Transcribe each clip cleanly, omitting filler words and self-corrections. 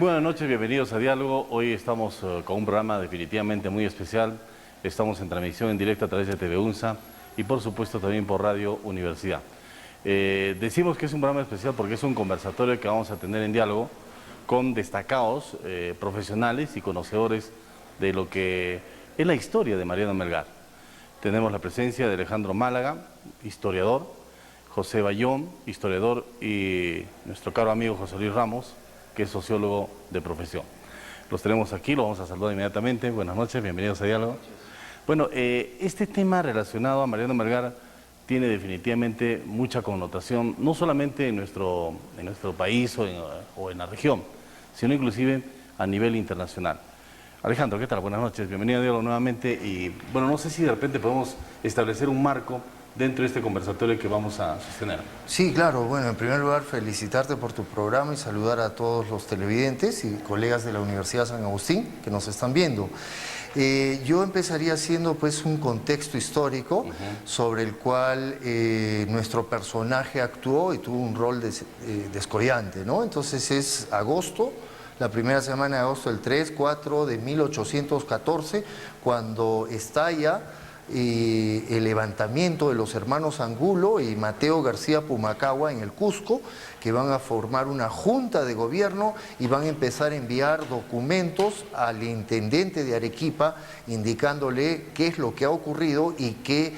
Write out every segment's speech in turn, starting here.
Buenas noches, bienvenidos a Diálogo. Hoy estamos con un programa definitivamente muy especial. Estamos en transmisión en directo a través de TV UNSA y por supuesto también por Radio Universidad. Decimos que es un programa especial porque es un conversatorio que vamos a tener en diálogo con destacados profesionales y conocedores de lo que es la historia de Mariano Melgar. Tenemos la presencia de Alejandro Málaga, historiador, José Bayón, historiador, y nuestro caro amigo José Luis Ramos, que es sociólogo de profesión. Los tenemos aquí, los vamos a saludar inmediatamente. Buenas noches, bienvenidos a Diálogo. Bueno, este tema relacionado a Mariano Melgar tiene definitivamente mucha connotación, no solamente en nuestro país o en la región, sino inclusive a nivel internacional. Alejandro, ¿qué tal? Buenas noches, bienvenido a Diálogo nuevamente. Y bueno, no sé si de repente podemos establecer un marco dentro de este conversatorio que vamos a sostener. Sí, claro. Bueno, en primer lugar, felicitarte por tu programa y saludar a todos los televidentes y colegas de la Universidad San Agustín que nos están viendo. Yo empezaría haciendo pues un contexto histórico sobre el cual nuestro personaje actuó y tuvo un rol descollante, ¿no? Entonces es agosto, la primera semana de agosto, el 3, 4 de 1814, cuando estalla el levantamiento de los hermanos Angulo y Mateo García Pumacahua en el Cusco, que van a formar una junta de gobierno y van a empezar a enviar documentos al intendente de Arequipa indicándole qué es lo que ha ocurrido y que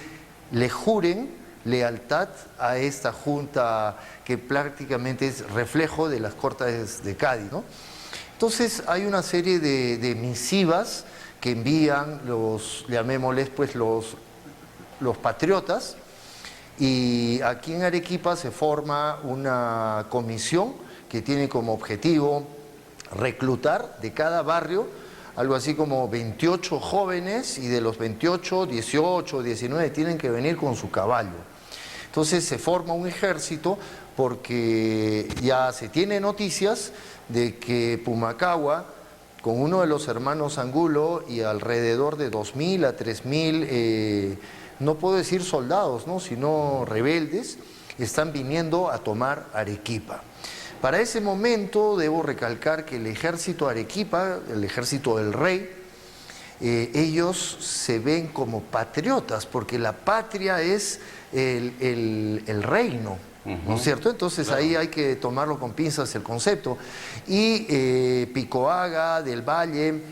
le juren lealtad a esta junta que prácticamente es reflejo de las Cortes de Cádiz, ¿no? Entonces hay una serie de misivas que envían llamémosles pues los patriotas, y aquí en Arequipa se forma una comisión que tiene como objetivo reclutar de cada barrio algo así como 28 jóvenes, y de los 28, 18, 19 tienen que venir con su caballo. Entonces se forma un ejército porque ya se tiene noticias de que Pumacahua, con uno de los hermanos Angulo y alrededor de 2.000 a 3.000, no puedo decir soldados, ¿no?, sino rebeldes, están viniendo a tomar Arequipa. Para ese momento debo recalcar que el ejército Arequipa, el ejército del rey, ellos se ven como patriotas, porque la patria es el reino, ¿no es cierto? Entonces ahí hay que tomarlo con pinzas el concepto. Y Picoaga, Del Valle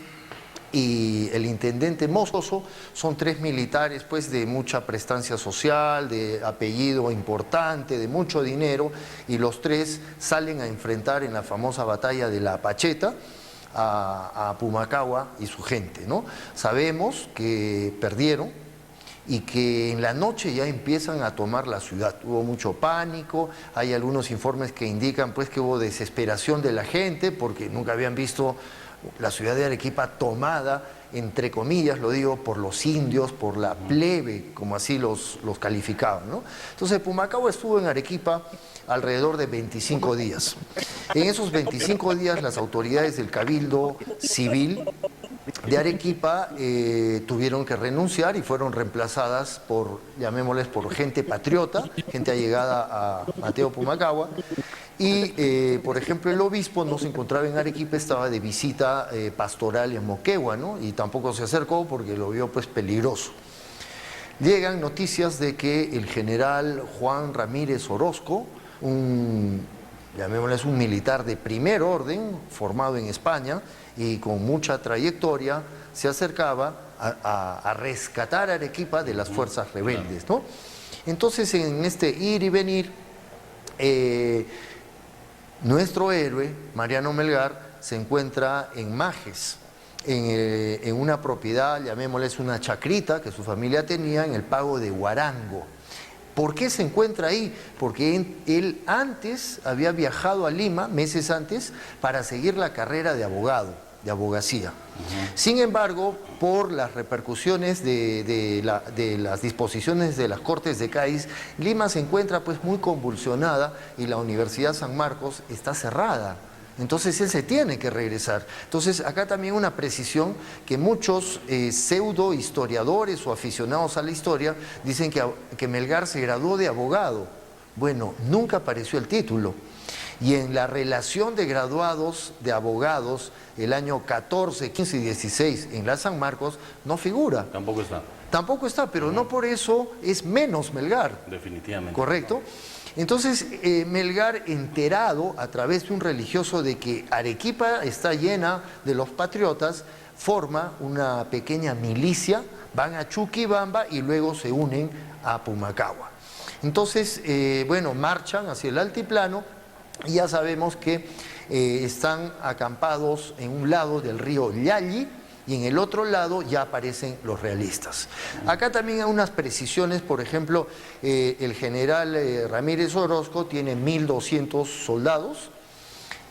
y el intendente Moscoso son tres militares pues de mucha prestancia social, de apellido importante, de mucho dinero, y los tres salen a enfrentar en la famosa batalla de La Pacheta a Pumacahua y su gente, ¿no? Sabemos que perdieron y que en la noche ya empiezan a tomar la ciudad. Hubo mucho pánico, hay algunos informes que indican pues que hubo desesperación de la gente porque nunca habían visto la ciudad de Arequipa tomada, entre comillas, lo digo, por los indios, por la plebe, como así los calificaban, ¿no? Entonces Pumacahua estuvo en Arequipa alrededor de 25 días. En esos 25 días las autoridades del Cabildo Civil de Arequipa tuvieron que renunciar y fueron reemplazadas por, llamémosles, por gente patriota, gente allegada a Mateo Pumacahua. Y, por ejemplo, el obispo no se encontraba en Arequipa, estaba de visita pastoral en Moquegua, ¿no? Y tampoco se acercó porque lo vio pues peligroso. Llegan noticias de que el general Juan Ramírez Orozco, llamémosles un militar de primer orden, formado en España y con mucha trayectoria, se acercaba a rescatar a Arequipa de las fuerzas rebeldes, ¿no? Entonces, en este ir y venir, nuestro héroe, Mariano Melgar, se encuentra en Majes, en una propiedad, llamémosles una chacrita, que su familia tenía en el pago de Huarango. ¿Por qué se encuentra ahí? Porque él antes había viajado a Lima, meses antes, para seguir la carrera de abogado, de abogacía. Sin embargo, por las repercusiones de las disposiciones de las Cortes de Cádiz, Lima se encuentra pues muy convulsionada y la Universidad San Marcos está cerrada. Entonces él se tiene que regresar. Entonces acá también una precisión que muchos pseudo historiadores o aficionados a la historia dicen que Melgar se graduó de abogado. Bueno, nunca apareció el título. Y en la relación de graduados de abogados el año 14, 15 y 16 en la San Marcos no figura. Tampoco está. Tampoco está, pero no por eso es menos Melgar. Definitivamente. ¿Correcto? Entonces, Melgar, enterado a través de un religioso de que Arequipa está llena de los patriotas, forma una pequeña milicia, van a Chuquibamba y luego se unen a Pumacahua. Entonces, bueno, marchan hacia el altiplano y ya sabemos que están acampados en un lado del río Yalli, y en el otro lado ya aparecen los realistas. Acá también hay unas precisiones, por ejemplo, el general Ramírez Orozco tiene 1.200 soldados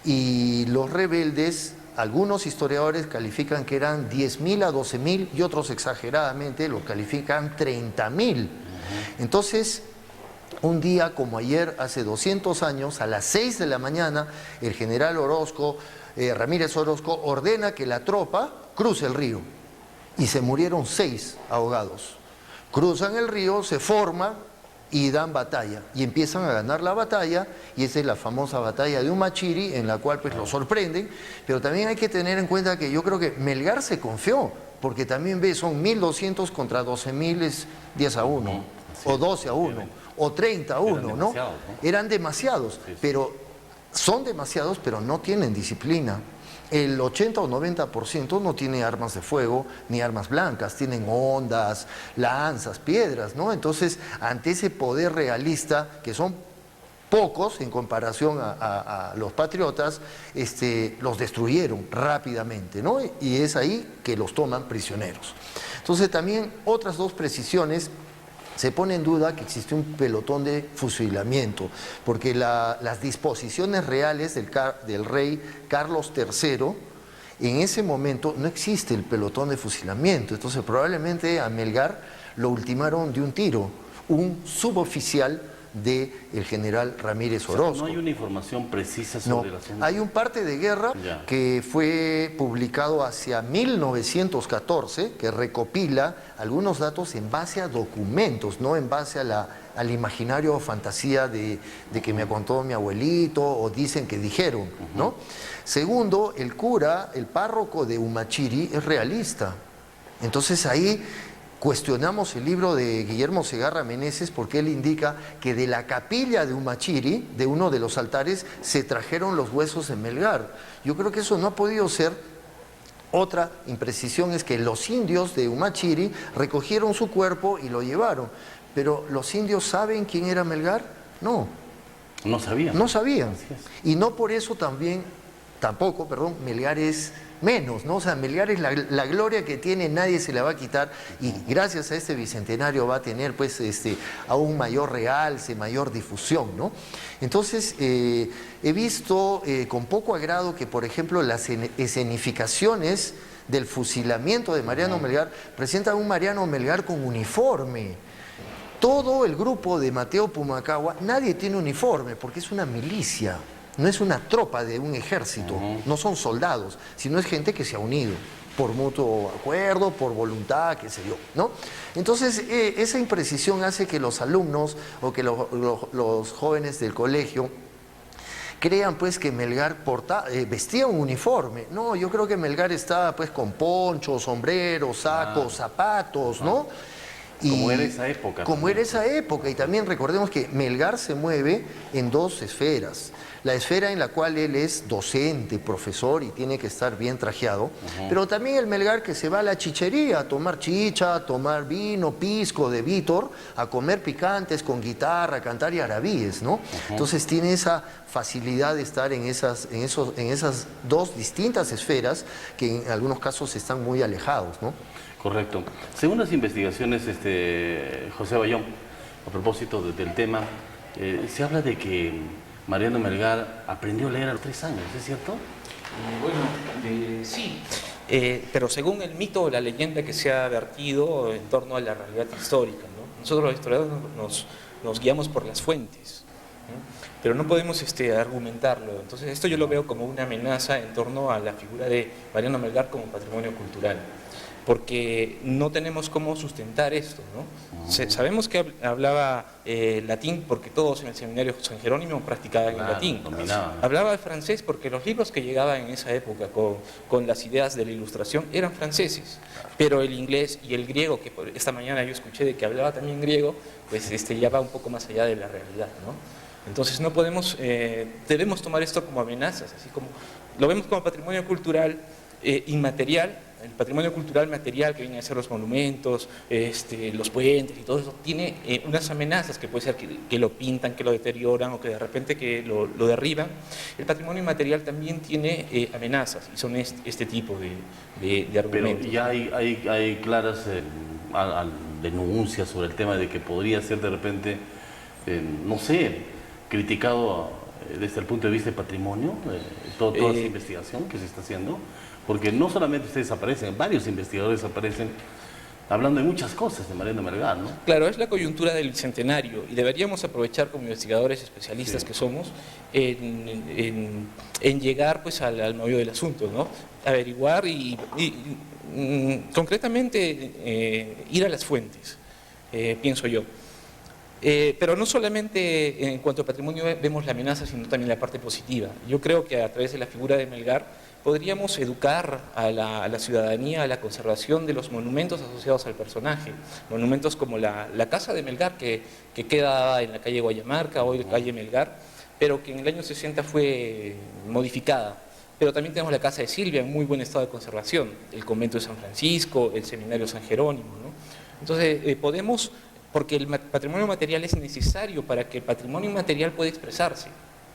y los rebeldes, algunos historiadores califican que eran 10.000 a 12.000 y otros exageradamente los califican 30.000. Entonces, un día como ayer, hace 200 años, a las 6 de la mañana, el general Orozco, Ramírez Orozco, ordena que la tropa cruce el río y se murieron 6 ahogados. Cruzan el río, se forman y dan batalla y empiezan a ganar la batalla, y esa es la famosa batalla de Humachiri, en la cual pues lo sorprenden, pero también hay que tener en cuenta que yo creo que Melgar se confió, porque también ve, son 1.200 contra 12.000, es 10 a 1, sí, o 12 a 1, o 30 a 1, ¿no? Eran demasiados, sí. Pero son demasiados, pero no tienen disciplina. El 80 o 90% no tiene armas de fuego ni armas blancas, tienen hondas, lanzas, piedras, ¿no? Entonces, ante ese poder realista, que son pocos en comparación a los patriotas, los destruyeron rápidamente, ¿no? Y es ahí que los toman prisioneros. Entonces, también otras dos precisiones. Se pone en duda que existe un pelotón de fusilamiento, porque las disposiciones reales del rey Carlos III, en ese momento no existe el pelotón de fusilamiento. Entonces probablemente a Melgar lo ultimaron de un tiro, un suboficial del general Ramírez Orozco. O sea, no hay una información precisa sobre el asunto. Hay un parte de guerra que fue publicado hacia 1914, que recopila algunos datos en base a documentos, no en base al imaginario o fantasía de que me contó mi abuelito o dicen que dijeron, ¿no? Segundo, el cura, el párroco de Humachiri es realista. Entonces ahí cuestionamos el libro de Guillermo Segarra Meneses, porque él indica que de la capilla de Humachiri, de uno de los altares, se trajeron los huesos de Melgar. Yo creo que eso no ha podido ser. Otra imprecisión es que los indios de Humachiri recogieron su cuerpo y lo llevaron. Pero ¿los indios saben quién era Melgar? No. No sabían. No sabían. Y no por eso tampoco, Melgar es menos, ¿no? O sea, Melgar es la gloria que tiene, nadie se la va a quitar, y gracias a este bicentenario va a tener pues aún mayor realce, mayor difusión, ¿no? Entonces, he visto con poco agrado que, por ejemplo, las escenificaciones del fusilamiento de Mariano Melgar presentan un Mariano Melgar con uniforme. Todo el grupo de Mateo Pumacahua, nadie tiene uniforme porque es una milicia. No es una tropa de un ejército, no son soldados, sino es gente que se ha unido por mutuo acuerdo, por voluntad, qué sé yo, ¿no? Entonces, esa imprecisión hace que los alumnos o que los jóvenes del colegio crean pues que Melgar vestía un uniforme. No, yo creo que Melgar está pues con ponchos, sombreros, sacos, zapatos, ¿no? Como era esa época. Como era esa época, y también recordemos que Melgar se mueve en dos esferas. La esfera en la cual él es docente, profesor y tiene que estar bien trajeado, pero también el Melgar que se va a la chichería a tomar chicha, a tomar vino, pisco de Vítor, a comer picantes con guitarra, a cantar y arabíes, ¿no? Entonces tiene esa facilidad de estar en esas dos distintas esferas que en algunos casos están muy alejados, ¿no? Correcto. Según las investigaciones, José Bayón, a propósito del tema, se habla de que Mariano Melgar aprendió a leer a los 3 años, ¿es cierto? Bueno, sí, pero según el mito o la leyenda que se ha vertido en torno a la realidad histórica, ¿no? Nosotros los historiadores nos guiamos por las fuentes, ¿no? Pero no podemos argumentarlo. Entonces esto yo lo veo como una amenaza en torno a la figura de Mariano Melgar como patrimonio cultural. porque no tenemos cómo sustentar esto, ¿no? Sabemos que hablaba latín porque todos en el seminario San Jerónimo practicaban el latín. Hablaba el francés porque los libros que llegaban en esa época con las ideas de la Ilustración eran franceses, pero el inglés y el griego, que esta mañana yo escuché de que hablaba también griego, pues ya va un poco más allá de la realidad, ¿no? Entonces no podemos, debemos tomar esto como amenazas, así como lo vemos como patrimonio cultural inmaterial. El patrimonio cultural material que vienen a ser los monumentos, los puentes y todo eso, tiene unas amenazas que puede ser que lo pintan, que lo deterioran o que de repente que lo derriban. El patrimonio inmaterial también tiene amenazas y son este tipo de argumentos. Pero ya hay claras denuncias sobre el tema de que podría ser de repente, no sé, criticado desde el punto de vista del patrimonio, toda esa investigación que se está haciendo. Porque no solamente ustedes aparecen, varios investigadores aparecen hablando de muchas cosas de Mariano Melgar, ¿no? Claro, es la coyuntura del Bicentenario y deberíamos aprovechar como investigadores especialistas que somos en llegar pues al meollo del asunto, ¿no? Averiguar y concretamente ir a las fuentes, pienso yo. Pero no solamente en cuanto a patrimonio vemos la amenaza, sino también la parte positiva. Yo creo que a través de la figura de Melgar podríamos educar a la ciudadanía a la conservación de los monumentos asociados al personaje. Monumentos como la Casa de Melgar, que queda en la calle Guayamarca, hoy la calle Melgar, pero que en el año 60 fue modificada. Pero también tenemos la Casa de Silvia en muy buen estado de conservación, el Convento de San Francisco, el Seminario San Jerónimo, ¿no? Entonces podemos, porque el patrimonio material es necesario para que el patrimonio inmaterial pueda expresarse,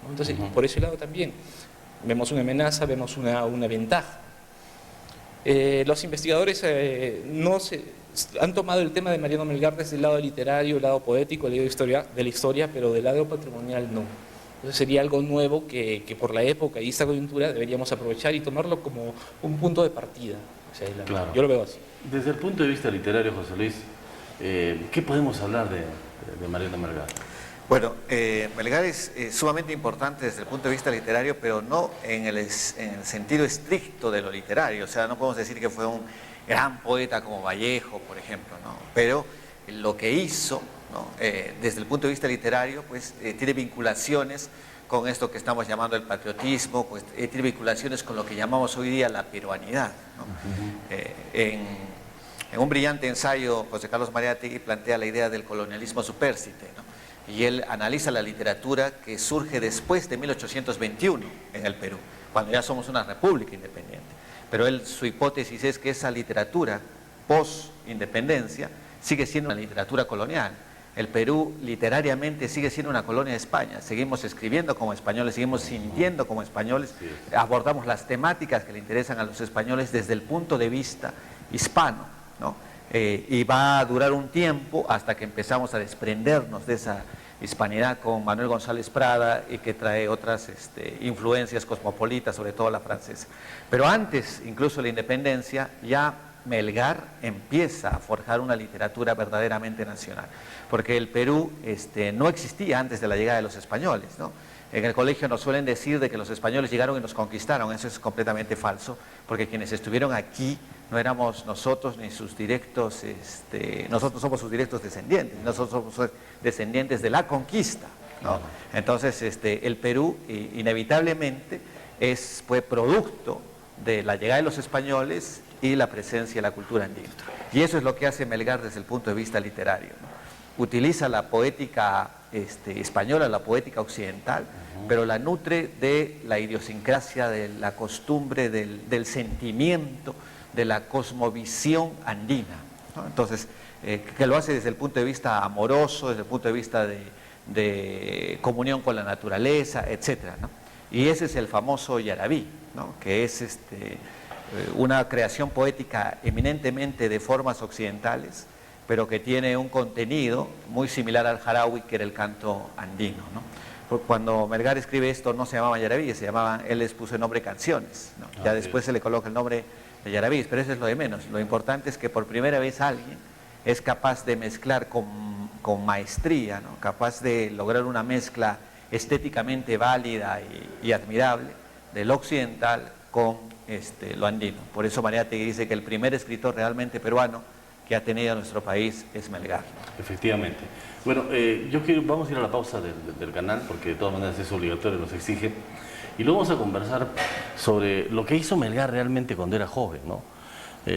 ¿no? Entonces, por ese lado también vemos una amenaza, vemos una ventaja. Los investigadores han tomado el tema de Mariano Melgar desde el lado literario, el lado poético, el lado de la historia, pero del lado patrimonial no. Entonces sería algo nuevo que por la época y esta coyuntura deberíamos aprovechar y tomarlo como un punto de partida. O sea, claro. Yo lo veo así. Desde el punto de vista literario, José Luis, ¿qué podemos hablar de Mariano Melgar? Bueno, Melgar es sumamente importante desde el punto de vista literario, pero no en el sentido estricto de lo literario. O sea, no podemos decir que fue un gran poeta como Vallejo, por ejemplo, ¿no? Pero lo que hizo, ¿no? Desde el punto de vista literario, pues tiene vinculaciones con esto que estamos llamando el patriotismo, pues tiene vinculaciones con lo que llamamos hoy día la peruanidad, ¿no? En un brillante ensayo, José Carlos Mariátegui plantea la idea del colonialismo supérsite, ¿no? Y él analiza la literatura que surge después de 1821 en el Perú, cuando ya somos una república independiente. Pero su hipótesis es que esa literatura post-independencia sigue siendo una literatura colonial. El Perú literariamente sigue siendo una colonia de España, seguimos escribiendo como españoles, seguimos sintiendo como españoles, abordamos las temáticas que le interesan a los españoles desde el punto de vista hispano, ¿no? Y va a durar un tiempo hasta que empezamos a desprendernos de esa hispanidad con Manuel González Prada y que trae otras influencias cosmopolitas, sobre todo la francesa. Pero antes, incluso de la independencia, ya Melgar empieza a forjar una literatura verdaderamente nacional, porque el Perú no existía antes de la llegada de los españoles, ¿no? En el colegio nos suelen decir de que los españoles llegaron y nos conquistaron. Eso es completamente falso, porque quienes estuvieron aquí no éramos nosotros ni sus directos, nosotros somos sus directos descendientes, nosotros somos descendientes de la conquista, ¿no? Entonces el Perú inevitablemente fue producto de la llegada de los españoles y la presencia de la cultura andina. Y eso es lo que hace Melgar desde el punto de vista literario, ¿no? Utiliza la poética española, la poética occidental, pero la nutre de la idiosincrasia, de la costumbre, del sentimiento, de la cosmovisión andina, ¿no? Entonces, que lo hace desde el punto de vista amoroso, desde el punto de vista de comunión con la naturaleza, etcétera, ¿no? Y ese es el famoso Yarabí, ¿no? Que es una creación poética eminentemente de formas occidentales, pero que tiene un contenido muy similar al jarawi, que era el canto andino, ¿no? Porque cuando Melgar escribe esto no se llamaban yarabíes, él les puso el nombre canciones, ¿no? Ya después se le coloca el nombre de yarabíes, pero eso es lo de menos. Lo importante es que por primera vez alguien es capaz de mezclar con maestría, ¿no? Capaz de lograr una mezcla estéticamente válida y admirable del occidental con lo andino. Por eso Mariátegui dice que el primer escritor realmente peruano que ha tenido nuestro país es Melgar. Efectivamente. Bueno, vamos a ir a la pausa del canal, porque de todas maneras es obligatorio, nos exige, y luego vamos a conversar sobre lo que hizo Melgar realmente cuando era joven, ¿no?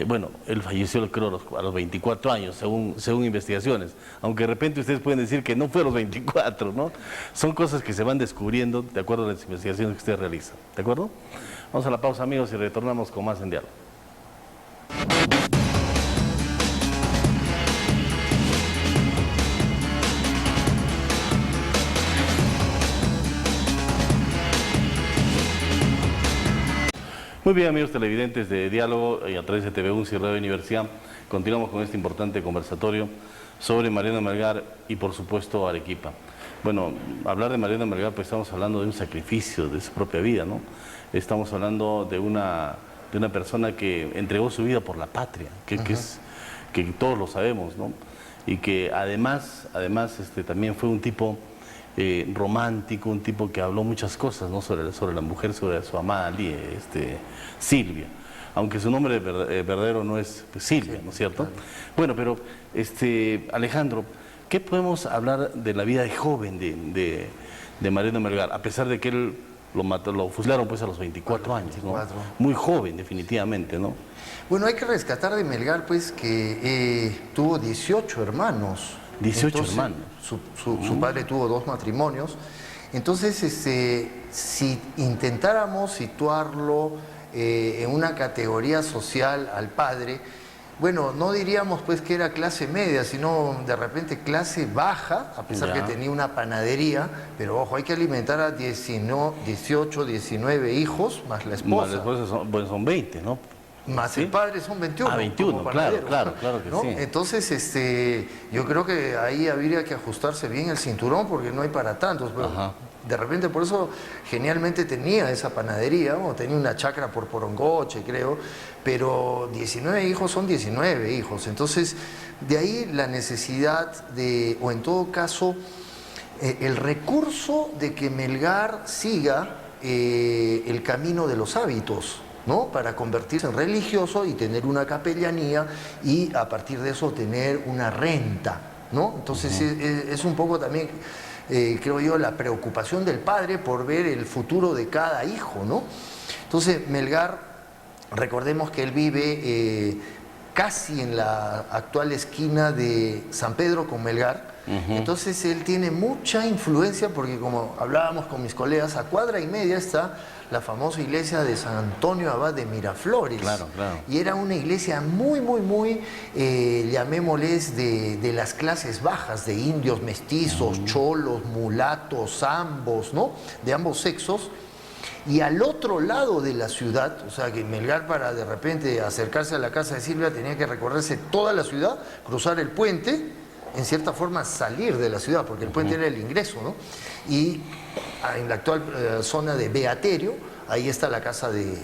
Bueno, él falleció, creo, a los 24 años, según investigaciones, aunque de repente ustedes pueden decir que no fue a los 24, ¿no? Son cosas que se van descubriendo de acuerdo a las investigaciones que ustedes realizan, ¿de acuerdo? Vamos a la pausa, amigos, y retornamos con más en diálogo. Muy bien, amigos televidentes de Diálogo y a través de TV1 y Radio Universidad, continuamos con este importante conversatorio sobre Mariano Melgar y, por supuesto, Arequipa. Bueno, hablar de Mariano Melgar, pues estamos hablando de un sacrificio de su propia vida, ¿no? Estamos hablando de una persona que entregó su vida por la patria, que todos lo sabemos, ¿no? Y que además también fue un tipo romántico, un tipo que habló muchas cosas, ¿no? sobre la mujer, sobre su amada Silvia, aunque su nombre verdadero no es Silvia, ¿no es cierto? Bueno, pero Alejandro, ¿qué podemos hablar de la vida de joven de Mariano Melgar, a pesar de que él lo fusilaron pues a los 24 años, ¿no? Muy joven definitivamente, ¿no? Bueno, hay que rescatar de Melgar pues que tuvo 18 hermanos. 18 Entonces, hermanos. Su padre tuvo 2 matrimonios. Entonces, si intentáramos situarlo en una categoría social al padre, bueno, no diríamos pues que era clase media, sino de repente clase baja, a pesar que tenía una panadería, pero ojo, hay que alimentar a 18, 19 hijos, más la esposa. Más la esposa son 20, ¿no? Más el padre son 21. Ah, 21, claro que ¿no? sí. Entonces, yo creo que ahí habría que ajustarse bien el cinturón porque no hay para tantos. Pero de repente, por eso, genialmente tenía esa panadería, o tenía una chacra por Porongoche, creo, pero 19 hijos son 19 hijos. Entonces, de ahí la necesidad o en todo caso, el recurso de que Melgar siga el camino de los hábitos, ¿no? Para convertirse en religioso y tener una capellanía y a partir de eso tener una renta, ¿no? Entonces es un poco también, creo yo, la preocupación del padre por ver el futuro de cada hijo, ¿no? Entonces Melgar, recordemos que él vive casi en la actual esquina de San Pedro con Melgar. Entonces él tiene mucha influencia porque, como hablábamos con mis colegas, a cuadra y media está la famosa iglesia de San Antonio Abad de Miraflores. Claro. Y era una iglesia muy, llamémosles, de las clases bajas, de indios, mestizos, cholos, mulatos, ambos, ¿no? De ambos sexos. Y al otro lado de la ciudad, o sea que Melgar, para de repente acercarse a la casa de Silvia, tenía que recorrerse toda la ciudad, cruzar el puente, en cierta forma salir de la ciudad, porque el puente era el ingreso, ¿no? Y en la actual zona de Beaterio, ahí está la casa de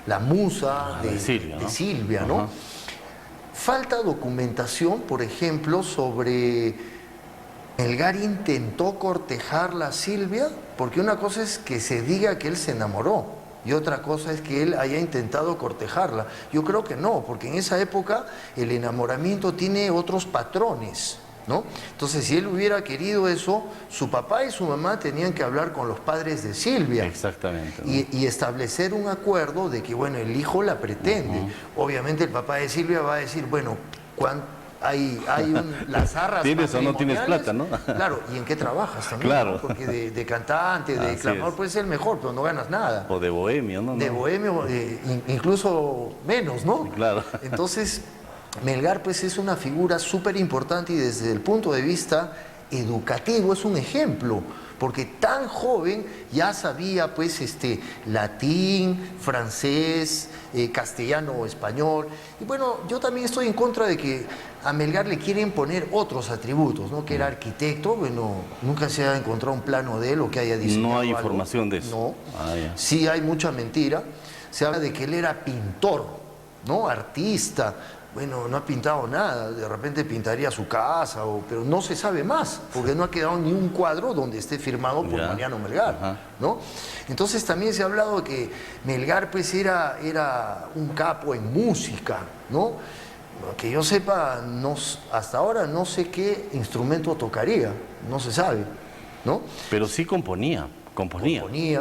la musa de Silvia, ¿no? Falta documentación, por ejemplo, sobre Melgar intentó cortejarla a Silvia, porque una cosa es que se diga que él se enamoró y otra cosa es que él haya intentado cortejarla. Yo creo que no, porque en esa época el enamoramiento tiene otros patrones, ¿no? Entonces, si él hubiera querido eso, su papá y su mamá tenían que hablar con los padres de Silvia. Exactamente, ¿no? Y establecer un acuerdo de que, bueno, el hijo la pretende. Obviamente el papá de Silvia va a decir, bueno, las arras ¿tienes o no tienes plata, no? Claro, ¿y en qué trabajas también? Claro. ¿No? Porque de cantante, de declamador, puedes ser mejor, pero no ganas nada. O de bohemio, ¿no? De bohemio, incluso menos, ¿no? Claro. Entonces, Melgar pues es una figura súper importante y desde el punto de vista educativo es un ejemplo, porque tan joven ya sabía pues latín, francés, castellano, español. Y bueno, yo también estoy en contra de que a Melgar le quieren poner otros atributos, ¿no? Que era arquitecto, bueno, nunca se ha encontrado un plano de él o que haya diseñado No hay algo. información de eso. No, sí hay mucha mentira. Se habla de que él era pintor, ¿no? Artista. bueno, no ha pintado nada, de repente pintaría su casa, pero no se sabe más, porque no ha quedado ni un cuadro donde esté firmado por Mariano Melgar, ¿no? Entonces también se ha hablado de que Melgar pues era un capo en música, ¿no? Que yo sepa, hasta ahora no sé qué instrumento tocaría, no se sabe, ¿no? Pero sí componía,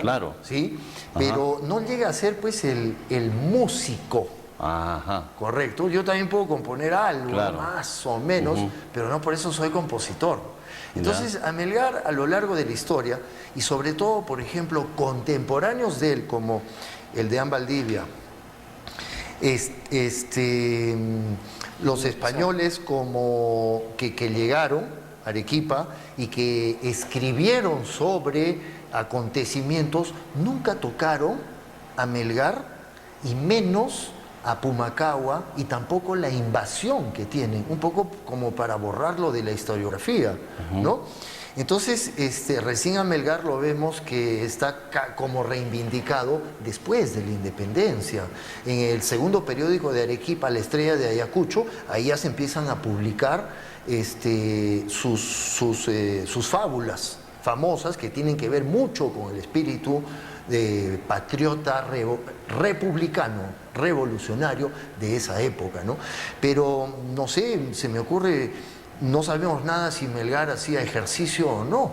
claro. Sí, pero no llega a ser pues el músico. Ajá. Correcto, yo también puedo componer algo, claro, más o menos, pero no por eso soy compositor. Entonces, a Melgar, a lo largo de la historia, y sobre todo, por ejemplo, contemporáneos de él, como el de Valdivia, los españoles como que llegaron a Arequipa y que escribieron sobre acontecimientos, nunca tocaron a Melgar y menos a Pumacahua, y tampoco la invasión que tienen, un poco como para borrarlo de la historiografía, ¿no? Entonces, recién a Melgar lo vemos que está como reivindicado después de la independencia. En el segundo periódico de Arequipa, La Estrella de Ayacucho, ahí ya se empiezan a publicar sus fábulas famosas que tienen que ver mucho con el espíritu de patriota republicano, revolucionario de esa época, ¿no? Pero, no sé, se me ocurre, no sabemos nada si Melgar hacía ejercicio o no,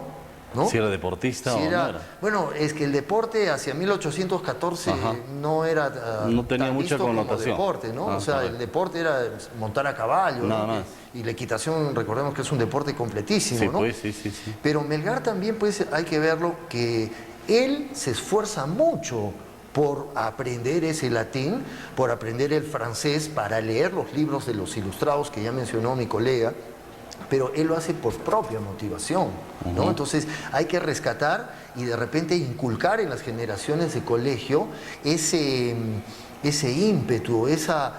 ¿no? Si era deportista o no era. Bueno, es que el deporte hacia 1814 no era no tenía tan mucha visto connotación. como deporte, ¿no? O sea, el deporte era montar a caballo, nada ¿no? más. Y la equitación, recordemos que es un deporte completísimo, Sí, ¿no? pues, sí. Pero Melgar también, pues, hay que verlo que él se esfuerza mucho por aprender ese latín, por aprender el francés, para leer los libros de los ilustrados que ya mencionó mi colega, pero él lo hace por propia motivación, ¿no? Entonces hay que rescatar y de repente inculcar en las generaciones de colegio ese ímpetu, esas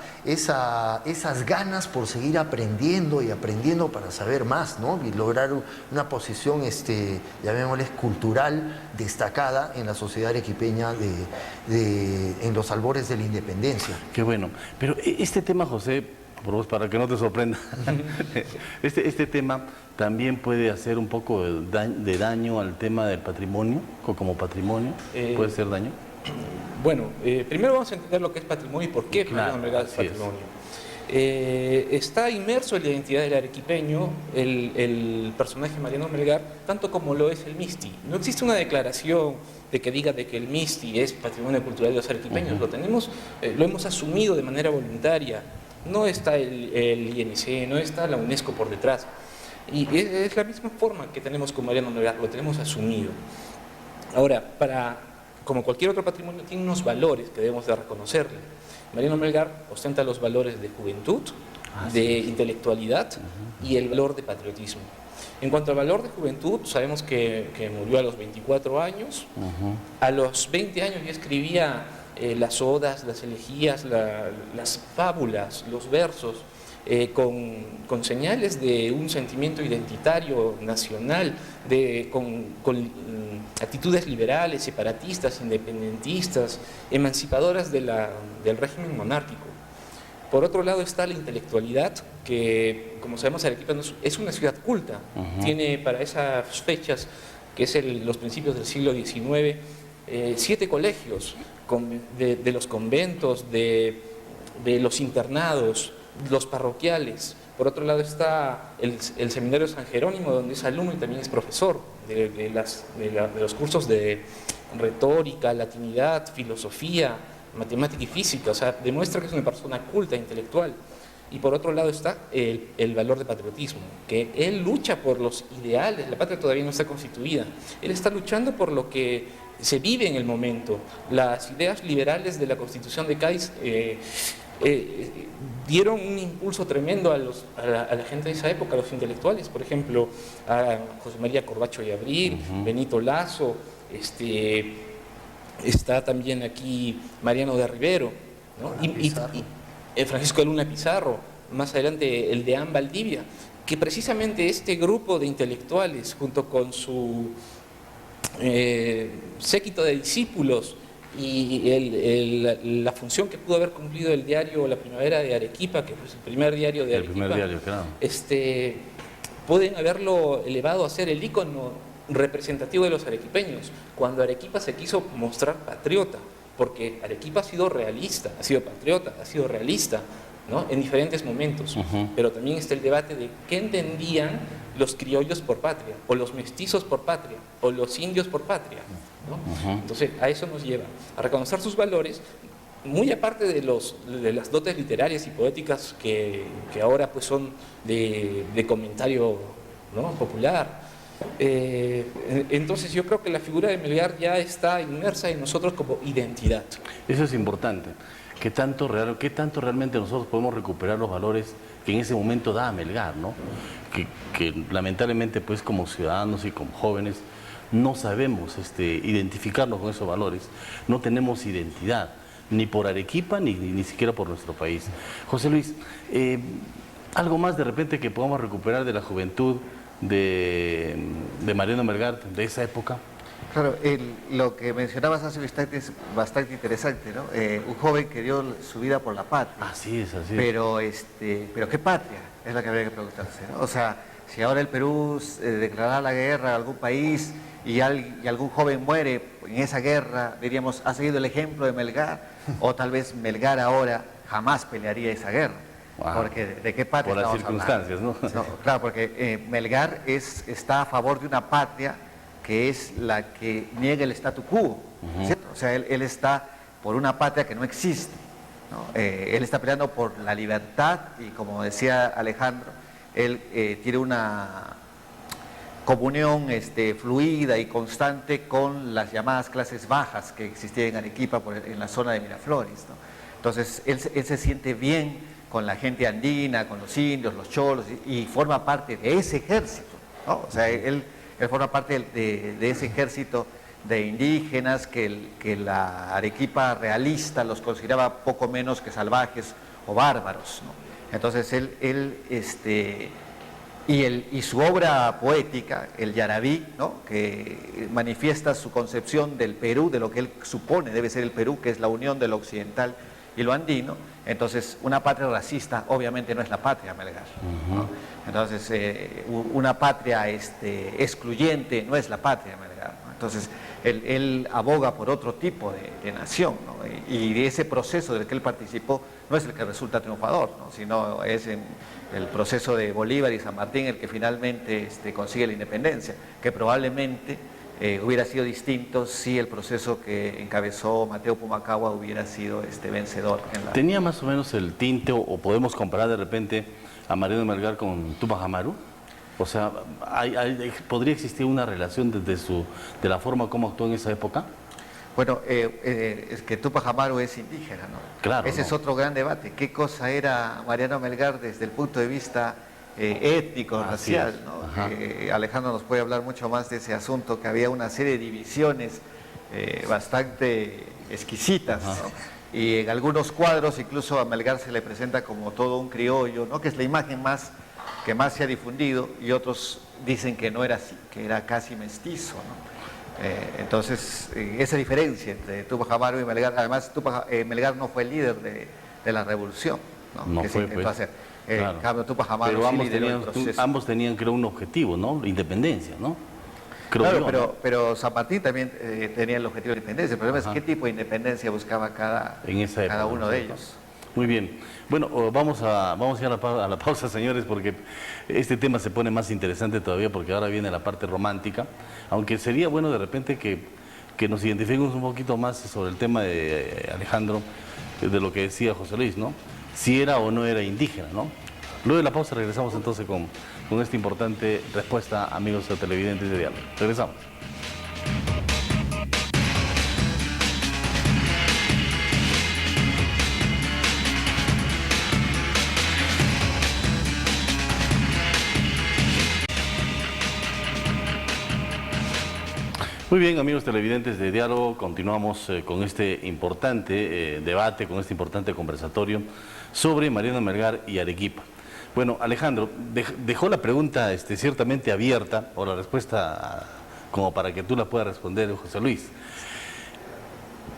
ganas por seguir aprendiendo y aprendiendo para saber más, ¿no? Y lograr una posición, llamémosle, cultural destacada en la sociedad arequipeña en los albores de la independencia. Qué bueno. Pero este tema, José, por vos, para que no te sorprenda, este tema también puede hacer un poco de daño al tema del patrimonio, como patrimonio, ¿puede ser daño? Bueno, primero vamos a entender lo que es patrimonio y por qué Mariano Melgar es patrimonio. Está inmerso en la identidad del arequipeño el personaje Mariano Melgar, tanto como lo es el Misti. No existe una declaración de que diga de que el Misti es patrimonio cultural de los arequipeños. Lo hemos asumido de manera voluntaria. No está el INC, no está la UNESCO por detrás. Y es la misma forma que tenemos con Mariano Melgar, lo tenemos asumido. Ahora, como cualquier otro patrimonio, tiene unos valores que debemos de reconocerle. Mariano Melgar ostenta los valores de juventud, de intelectualidad y el valor de patriotismo. En cuanto al valor de juventud, sabemos que murió a los 24 años. A los 20 años ya escribía las odas, las elegías, las fábulas, los versos, con señales de un sentimiento identitario, nacional, con actitudes liberales, separatistas, independentistas, emancipadoras del régimen monárquico. Por otro lado está la intelectualidad, que como sabemos Arequipa es una ciudad culta, tiene para esas fechas, que es los principios del siglo XIX, 7 colegios de los conventos, de los internados, los parroquiales. Por otro lado está el Seminario San Jerónimo, donde es alumno y también es profesor de los cursos de retórica, latinidad, filosofía, matemática y física. O sea, demuestra que es una persona culta, intelectual. Y por otro lado está el valor de patriotismo, que él lucha por los ideales. La patria todavía no está constituida. Él está luchando por lo que se vive en el momento. Las ideas liberales de la Constitución de Cádiz dieron un impulso tremendo a la gente de esa época, a los intelectuales, por ejemplo, a José María Corbacho y Abril, Benito Lazo, está también aquí Mariano de Rivero, ¿no? y Francisco de Luna Pizarro, más adelante el de Valdivia, que precisamente este grupo de intelectuales, junto con su séquito de discípulos, y la función que pudo haber cumplido el diario La Primavera de Arequipa, que fue el primer diario de Arequipa, primer diario, claro. Pueden haberlo elevado a ser el ícono representativo de los arequipeños, cuando Arequipa se quiso mostrar patriota, porque Arequipa ha sido realista, ha sido patriota, ha sido realista, ¿no?, en diferentes momentos. Pero también está el debate de qué entendían los criollos por patria, o los mestizos por patria, o los indios por patria, ¿no? Entonces, a eso nos lleva, a reconocer sus valores, muy aparte de las dotes literarias y poéticas que ahora pues son de comentario, ¿no?, popular. Entonces yo creo que la figura de Melgar ya está inmersa en nosotros como identidad. Eso es importante. ¿Qué tanto realmente nosotros podemos recuperar los valores que en ese momento daba Melgar, ¿no? Que lamentablemente pues como ciudadanos y como jóvenes no sabemos identificarnos con esos valores, no tenemos identidad, ni por Arequipa ni siquiera por nuestro país. José Luis, algo más de repente que podamos recuperar de la juventud de Mariano Melgar, de esa época. Claro, lo que mencionabas hace un instante es bastante interesante, ¿no? Un joven que dio su vida por la patria. Así es. Pero ¿qué patria? Es la que habría que preguntarse, ¿no? O sea, si ahora el Perú declarara la guerra a algún país y algún joven muere en esa guerra, diríamos, ¿ha seguido el ejemplo de Melgar? O tal vez Melgar ahora jamás pelearía esa guerra. Wow. Porque ¿de qué patria por las estamos circunstancias, hablando? ¿no? No, claro, porque Melgar está a favor de una patria que es la que niega el statu quo, ¿cierto? O sea, él está por una patria que no existe, ¿no? Él está peleando por la libertad y, como decía Alejandro, él tiene una comunión fluida y constante con las llamadas clases bajas que existían en Arequipa, en la zona de Miraflores, ¿no? Entonces, él se siente bien con la gente andina, con los indios, los cholos, y forma parte de ese ejército, ¿no? O sea, él forma parte de ese ejército de indígenas que la Arequipa realista los consideraba poco menos que salvajes o bárbaros, ¿no? Entonces y su obra poética, el Yarabí, ¿no?, que manifiesta su concepción del Perú, de lo que él supone debe ser el Perú, que es la unión de lo occidental y lo andino. Entonces, una patria racista obviamente no es la patria Melgar, ¿no? Entonces, una patria excluyente no es la patria Melgar, ¿no? Entonces, él aboga por otro tipo de nación, ¿no? Y de ese proceso del que él participó no es el que resulta triunfador, ¿no?, sino es en el proceso de Bolívar y San Martín el que finalmente consigue la independencia, que probablemente hubiera sido distinto si el proceso que encabezó Mateo Pumacahua hubiera sido vencedor. ¿Tenía más o menos el tinte o podemos comparar de repente a Mariano Melgar con Tupac Amaru? O sea, ¿podría existir una relación de la forma como actuó en esa época? Bueno, es que Tupac Amaru es indígena, ¿no? Claro. Ese es otro gran debate. ¿Qué cosa era Mariano Melgar desde el punto de vista étnico, racial, ¿no? Alejandro nos puede hablar mucho más de ese asunto, que había una serie de divisiones bastante exquisitas, ¿no? Y en algunos cuadros incluso a Melgar se le presenta como todo un criollo, ¿no?, que es la imagen que más se ha difundido, y otros dicen que no era así, que era casi mestizo, ¿no? Entonces, esa diferencia entre Tupac Amaru y Melgar, además Melgar no fue el líder de la revolución, ¿no?, que se intentó hacer. Claro. Tupac Amaru pero sí ambos tenían, creo, un objetivo, ¿no? Independencia, ¿no? Claro, pero San Martín también tenía el objetivo de independencia. El problema es qué tipo de independencia buscaba cada uno de ellos. Muy bien. Bueno, vamos a ir a la pausa, señores, porque este tema se pone más interesante todavía, porque ahora viene la parte romántica, aunque sería bueno de repente que nos identifiquemos un poquito más sobre el tema de Alejandro, de lo que decía José Luis, ¿no? Si era o no era indígena, ¿no? Luego de la pausa regresamos entonces con esta importante respuesta, amigos televidentes de Diálogo. Regresamos. Muy bien, amigos televidentes de Diálogo, continuamos con este importante debate, con este importante conversatorio sobre Mariano Melgar y Arequipa. Bueno, Alejandro, dejó la pregunta ciertamente abierta, o la respuesta como para que tú la puedas responder, José Luis.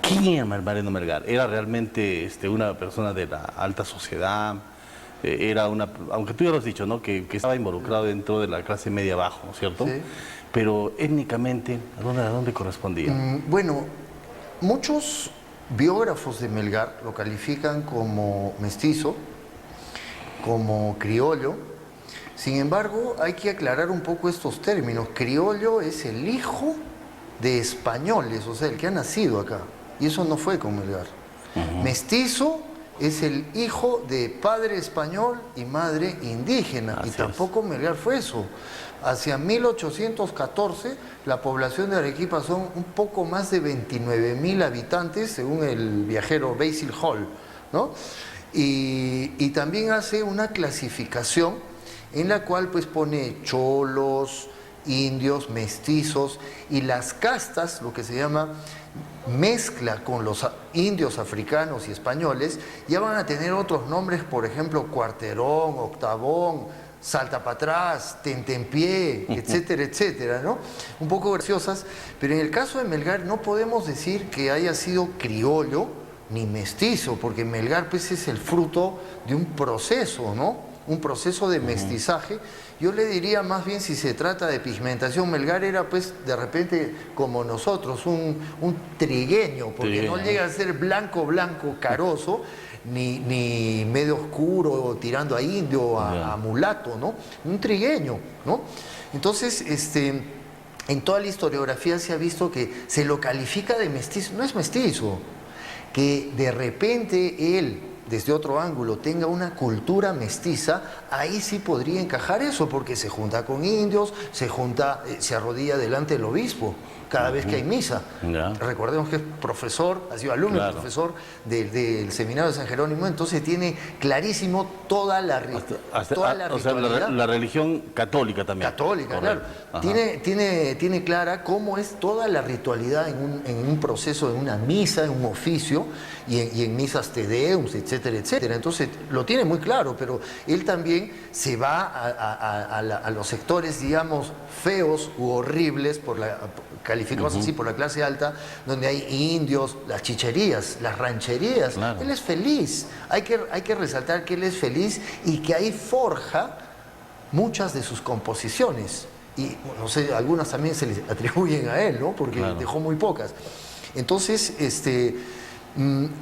¿Quién era Mariano Melgar? ¿Era realmente una persona de la alta sociedad? Era una, aunque tú ya lo has dicho, ¿no? Que estaba involucrado dentro de la clase media bajo, ¿no es cierto? Sí. Pero étnicamente, ¿a dónde correspondía? Bueno, muchos biógrafos de Melgar lo califican como mestizo, como criollo. Sin embargo, hay que aclarar un poco estos términos. Criollo es el hijo de españoles, o sea, el que ha nacido acá. Y eso no fue con Melgar. Mestizo es el hijo de padre español y madre indígena. Así y tampoco Melgar fue eso. Hacia 1814, la población de Arequipa son un poco más de 29.000 habitantes, según el viajero Basil Hall, ¿no? Y también hace una clasificación en la cual pues pone cholos, indios, mestizos, y las castas, lo que se llama mezcla con los indios africanos y españoles, ya van a tener otros nombres, por ejemplo, cuarterón, octavón, salta para atrás, tentempié, etcétera, etcétera, ¿no? Un poco graciosas, pero en el caso de Melgar no podemos decir que haya sido criollo ni mestizo, porque Melgar pues es el fruto de un proceso, ¿no? Un proceso de mestizaje. Yo le diría más bien, si se trata de pigmentación, Melgar era pues de repente como nosotros, un trigueño, porque no llega a ser blanco, caroso, ni medio oscuro, tirando a indio, a mulato, ¿no? Un trigueño, ¿no? Entonces, en toda la historiografía se ha visto que se lo califica de mestizo. No es mestizo, que de repente él, desde otro ángulo, tenga una cultura mestiza, ahí sí podría encajar eso, porque se junta con indios, se arrodilla delante del obispo cada vez que hay misa. Recordemos que es profesor, ha sido alumno, profesor del seminario de San Jerónimo, entonces tiene clarísimo toda la ritualidad. O sea, la religión católica también. Católica, claro. Tiene clara cómo es toda la ritualidad en un proceso, en una misa, en un oficio, y en misas te deums, etcétera, etcétera. Entonces lo tiene muy claro, pero él también se va a los sectores, digamos, feos u horribles, calificados así por la clase alta, donde hay indios, las chicherías, las rancherías. Claro. Él es feliz. Hay que resaltar que él es feliz y que ahí forja muchas de sus composiciones. Y no sé, algunas también se le atribuyen a él, ¿no? Porque dejó muy pocas. Entonces,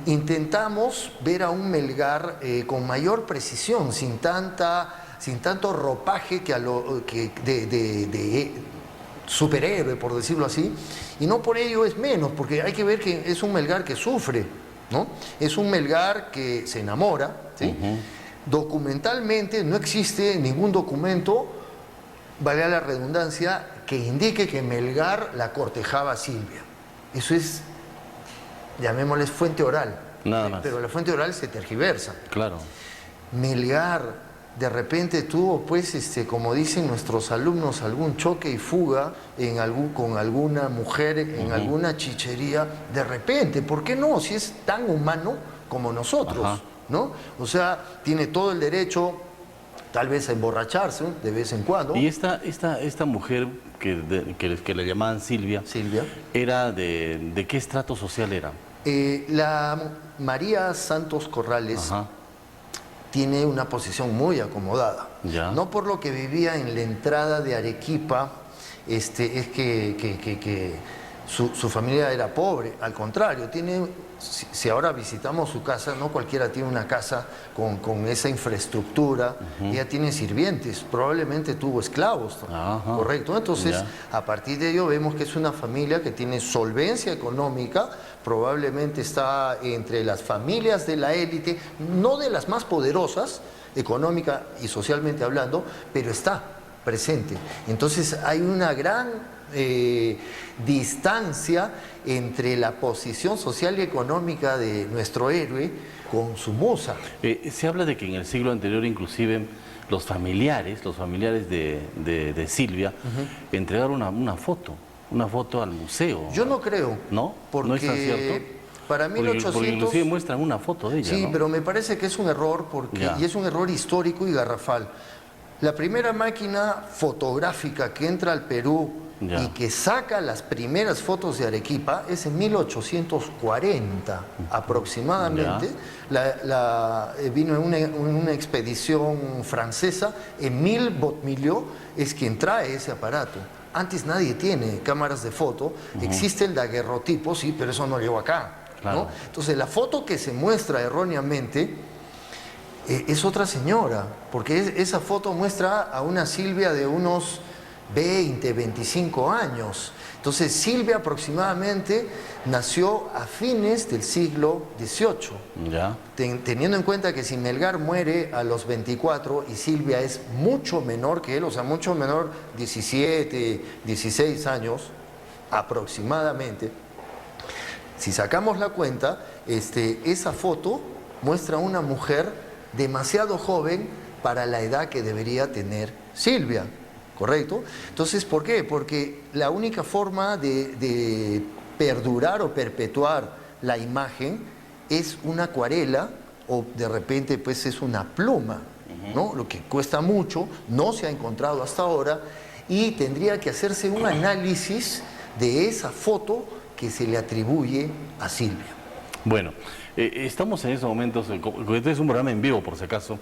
intentamos ver a un Melgar con mayor precisión, sin tanto ropaje de superhéroe, por decirlo así, y no por ello es menos, porque hay que ver que es un Melgar que sufre, ¿no? Es un Melgar que se enamora, ¿sí? Documentalmente no existe ningún documento, valga la redundancia, que indique que Melgar la cortejaba a Silvia. Eso es, llamémosle fuente oral. Nada más. Pero la fuente oral se tergiversa. Claro. Melgar de repente tuvo, pues, como dicen nuestros alumnos, algún choque y fuga con alguna mujer, en alguna chichería, de repente. ¿Por qué no? Si es tan humano como nosotros, ¿no? O sea, tiene todo el derecho, tal vez, a emborracharse de vez en cuando. Y esta mujer que le llamaban Silvia, ¿era de qué estrato social era? La María Santos Corrales tiene una posición muy acomodada. No por lo que vivía en la entrada de Arequipa, es que su familia era pobre. Al contrario, si ahora visitamos su casa, no cualquiera tiene una casa con esa infraestructura. Ella tiene sirvientes, probablemente tuvo esclavos, correcto. Entonces, a partir de ello vemos que es una familia que tiene solvencia económica, probablemente está entre las familias de la élite, no de las más poderosas, económica y socialmente hablando, pero está presente. Entonces hay una gran distancia entre la posición social y económica de nuestro héroe con su musa. Se habla de que en el siglo anterior inclusive los familiares de Silvia entregaron una foto al museo. Yo no creo. ¿No? Porque ¿No es tan cierto? Para 1800... Porque inclusive muestran una foto de ella, sí, ¿no? pero me parece que es un error, y es un error histórico y garrafal. La primera máquina fotográfica que entra al Perú y que saca las primeras fotos de Arequipa es en 1840 aproximadamente. Vino en una expedición francesa. Emile Botmillot es quien trae ese aparato. Antes nadie tiene cámaras de foto. Existe el daguerrotipo, sí, pero eso no llegó acá. Claro. ¿No? Entonces la foto que se muestra erróneamente es otra señora, porque esa foto muestra a una Silvia de unos 20, 25 años. Entonces Silvia aproximadamente nació a fines del siglo XVIII. Ya. Teniendo en cuenta que si Melgar muere a los 24 y Silvia es mucho menor que él, o sea, mucho menor, 17, 16 años aproximadamente, si sacamos la cuenta, esa foto muestra a una mujer demasiado joven para la edad que debería tener Silvia. ¿Correcto? Entonces, ¿por qué? Porque la única forma de perdurar o perpetuar la imagen es una acuarela o de repente pues es una pluma, ¿no? Lo que cuesta mucho, no se ha encontrado hasta ahora y tendría que hacerse un análisis de esa foto que se le atribuye a Silvia. Bueno, estamos en estos momentos, este es un programa en vivo por si acaso,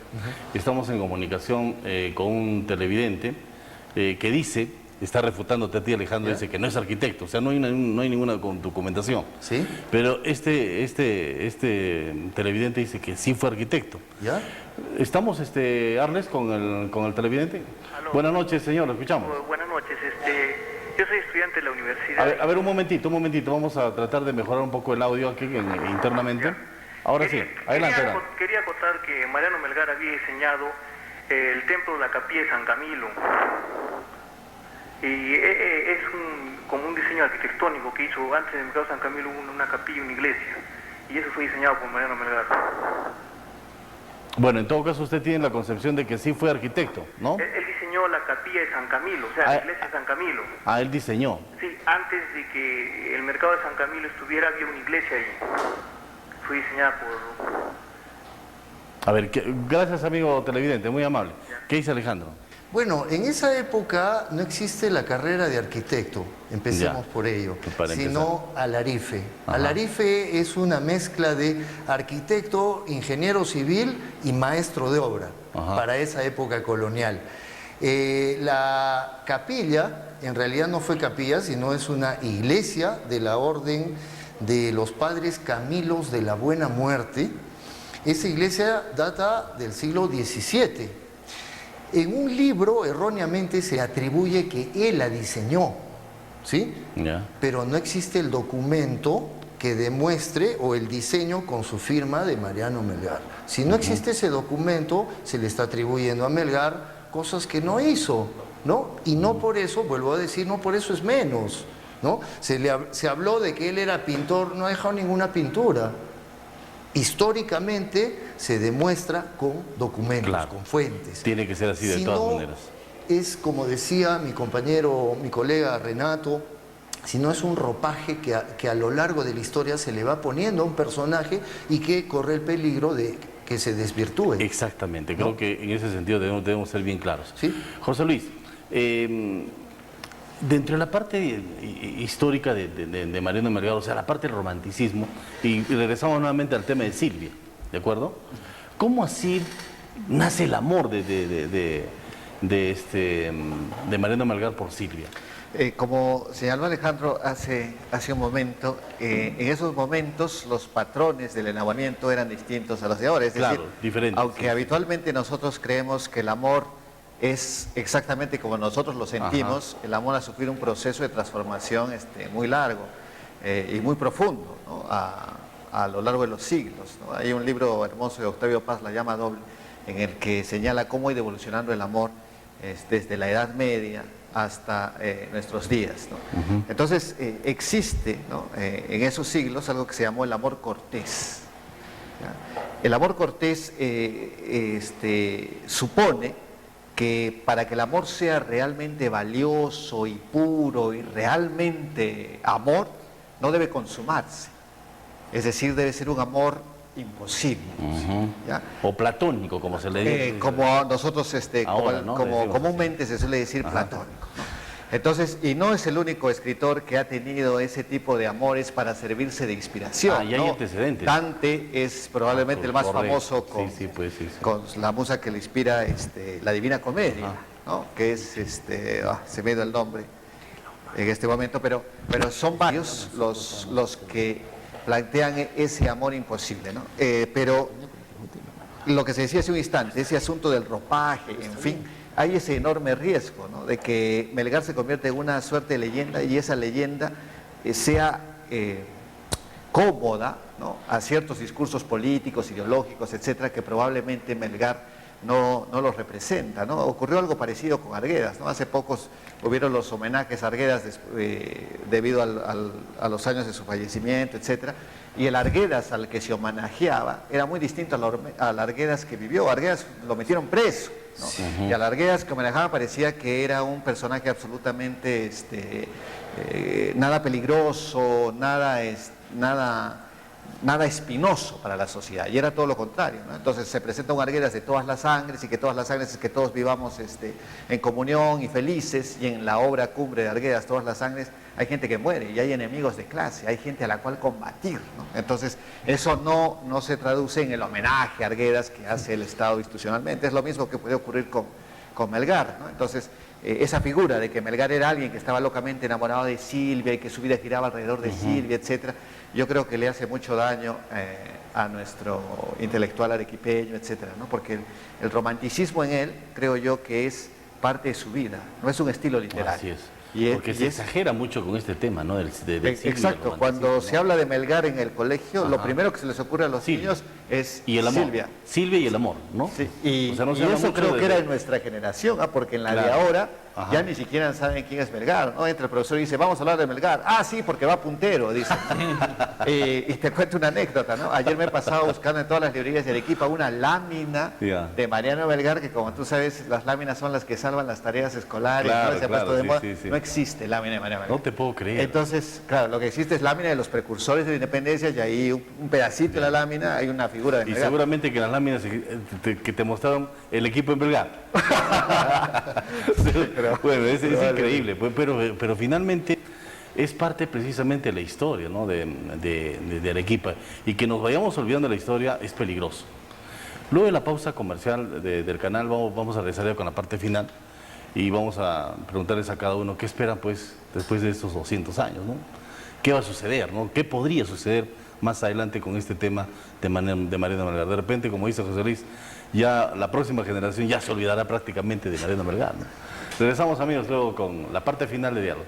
estamos en comunicación con un televidente que dice, está refutándote a ti, Alejandro, dice que no es arquitecto, o sea, no hay ninguna documentación. ¿Sí? Pero este televidente dice que sí fue arquitecto. ¿Ya? ¿Estamos, Arles, con el televidente? Aló. Buenas noches, señor, lo escuchamos. Buenas noches, yo soy estudiante de la universidad. A ver, un momentito, vamos a tratar de mejorar un poco el audio aquí internamente. Ahora sí, adelante. Quería acotar que Mariano Melgar había diseñado el templo de la capilla de San Camilo. Y es como un diseño arquitectónico que hizo antes del mercado de San Camilo, una capilla y una iglesia. Y eso fue diseñado por Mariano Melgar. Bueno, en todo caso usted tiene la concepción de que sí fue arquitecto, ¿no? Él diseñó la capilla de San Camilo, o sea, la iglesia de San Camilo. Ah, él diseñó. Sí, antes de que el mercado de San Camilo estuviera, había una iglesia ahí. Fue diseñada por... A ver, gracias, amigo televidente, muy amable. ¿Qué dice Alejandro? Bueno, en esa época no existe la carrera de arquitecto, empecemos por ello, sino alarife. Ajá. Alarife es una mezcla de arquitecto, ingeniero civil y maestro de obra. Ajá. Para esa época colonial. La capilla, en realidad no fue capilla, sino es una iglesia de la orden de los padres Camilos de la Buena Muerte. Esa iglesia data del siglo XVII. En un libro erróneamente se atribuye que él la diseñó, ¿sí? Yeah. Pero no existe el documento que demuestre o el diseño con su firma de Mariano Melgar. Si no existe ese documento, se le está atribuyendo a Melgar cosas que no hizo, ¿no? Y no por eso, vuelvo a decir, no por eso es menos, ¿no? Se habló de que él era pintor, no ha dejado ninguna pintura. Históricamente se demuestra con documentos, claro, con fuentes. Tiene que ser así de todas maneras. Es como decía mi compañero, mi colega Renato, si no es un ropaje que a lo largo de la historia se le va poniendo a un personaje y que corre el peligro de que se desvirtúe. Exactamente, creo que en ese sentido debemos ser bien claros. ¿Sí? José Luis, dentro de la parte histórica de Mariano Melgar, o sea, la parte del romanticismo, y regresamos nuevamente al tema de Silvia, ¿de acuerdo? ¿Cómo así nace el amor de Mariano Melgar por Silvia? Como señaló Alejandro hace un momento, en esos momentos los patrones del enamoramiento eran distintos a los de ahora. Es decir, diferentes, aunque sí, habitualmente nosotros creemos que el amor es exactamente como nosotros lo sentimos, el amor ha sufrido un proceso de transformación muy largo y muy profundo, ¿no? a lo largo de los siglos, ¿no? Hay un libro hermoso de Octavio Paz, La llama doble, en el que señala cómo ha ido evolucionando el amor desde la Edad Media hasta nuestros días, ¿no? Entonces existe, ¿no? En esos siglos algo que se llamó el amor cortés, ¿ya? El amor cortés supone que para que el amor sea realmente valioso y puro y realmente amor, no debe consumarse. Es decir, debe ser un amor imposible. ¿Ya? O platónico, como se le dice. Como nosotros, ahora, ¿no? como comúnmente se suele decir platónico, ¿no? Entonces, y no es el único escritor que ha tenido ese tipo de amores para servirse de inspiración. Y hay antecedentes. Dante es probablemente el más famoso con, con la musa que le inspira la Divina Comedia, ¿no? Que es, se me ha ido el nombre en este momento, pero son varios los que plantean ese amor imposible, ¿no? Pero lo que se decía hace un instante, ese asunto del ropaje, en fin, hay ese enorme riesgo, ¿no? De que Melgar se convierta en una suerte de leyenda y esa leyenda sea cómoda, ¿no? A ciertos discursos políticos, ideológicos, etcétera, que probablemente Melgar no los representa, ¿no? Ocurrió algo parecido con Arguedas, ¿no? Hace pocos hubieron los homenajes a Arguedas debido a los años de su fallecimiento, etcétera, y el Arguedas al que se homenajeaba era muy distinto al Arguedas que vivió. Arguedas lo metieron preso, ¿no? Y al Arguedas que homenajeaba parecía que era un personaje absolutamente nada peligroso, nada espinoso para la sociedad, y era todo lo contrario, ¿no? Entonces se presenta un Arguedas de todas las sangres, y que todas las sangres es que todos vivamos en comunión y felices, y en la obra cumbre de Arguedas, Todas las sangres, hay gente que muere, y hay enemigos de clase, hay gente a la cual combatir, ¿no? Entonces eso no se traduce en el homenaje a Arguedas que hace el Estado institucionalmente. Es lo mismo que puede ocurrir con Melgar, ¿no? Entonces esa figura de que Melgar era alguien que estaba locamente enamorado de Silvia y que su vida giraba alrededor de Silvia, etcétera, yo creo que le hace mucho daño a nuestro intelectual arequipeño, etcétera, ¿no? Porque el romanticismo en él, creo yo que es parte de su vida, no es un estilo literario. Así es. Porque se exagera mucho con este tema, ¿no? Exacto, cuando se habla de Melgar en el colegio, lo primero que se les ocurre a los niños es y el amor. Silvia. Silvia y el amor, ¿no? Sí. Y eso creo que era de nuestra generación, porque en la de ahora ya ni siquiera saben quién es Melgar, ¿no? Entra el profesor y dice, vamos a hablar de Melgar. Ah, sí, porque va puntero, dice. Y te cuento una anécdota, ¿no? Ayer me he pasado buscando en todas las librerías de Arequipa una lámina de Mariano Melgar, que como tú sabes, las láminas son las que salvan las tareas escolares, ¿no? Se ha puesto de moda. No existe lámina de Mariano Melgar. No te puedo creer. Entonces, claro, lo que existe es lámina de los precursores de la independencia, y ahí un pedacito de la lámina hay una figura de Melgar. Y seguramente que en las láminas que te mostraron el equipo de Melgar. Bueno, es increíble, pero finalmente es parte precisamente de la historia, ¿no? de Arequipa, y que nos vayamos olvidando de la historia es peligroso. Luego de la pausa comercial del canal vamos a regresar ya con la parte final y vamos a preguntarles a cada uno qué esperan pues después de estos 200 años, ¿no? ¿Qué va a suceder, ¿no? ¿Qué podría suceder más adelante con este tema de Mariano Melgar? De repente, como dice José Luis, ya la próxima generación ya se olvidará prácticamente de Mariano Melgar, ¿no? Regresamos, amigos, luego con la parte final de Diálogo.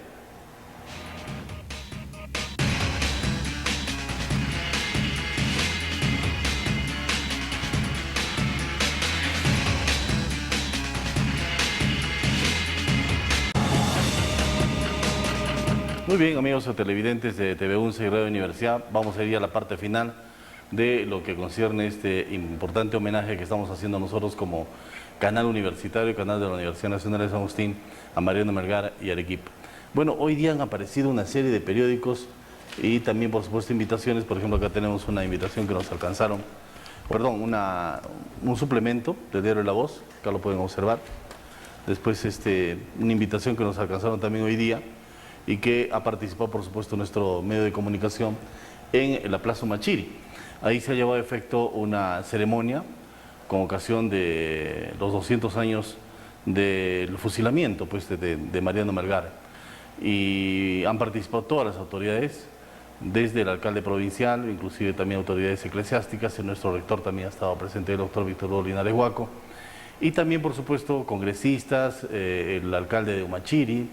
Muy bien, amigos televidentes de TV11 y Radio Universidad, vamos a ir a la parte final de lo que concierne este importante homenaje que estamos haciendo nosotros como canal universitario y canal de la Universidad Nacional de San Agustín a Mariano Melgar y Arequipa. Bueno, hoy día han aparecido una serie de periódicos y también, por supuesto, invitaciones. Por ejemplo, acá tenemos una invitación que nos alcanzaron, un suplemento de Diario La Voz, acá lo pueden observar. Después una invitación que nos alcanzaron también hoy día y que ha participado, por supuesto, nuestro medio de comunicación en la Plaza Humachiri. Ahí se ha llevado a efecto una ceremonia con ocasión de los 200 años del fusilamiento pues, de Mariano Melgar. Y han participado todas las autoridades, desde el alcalde provincial, inclusive también autoridades eclesiásticas, y nuestro rector también ha estado presente, el doctor Víctor Hugo Linares Huaco, y también, por supuesto, congresistas, el alcalde de Humachiri,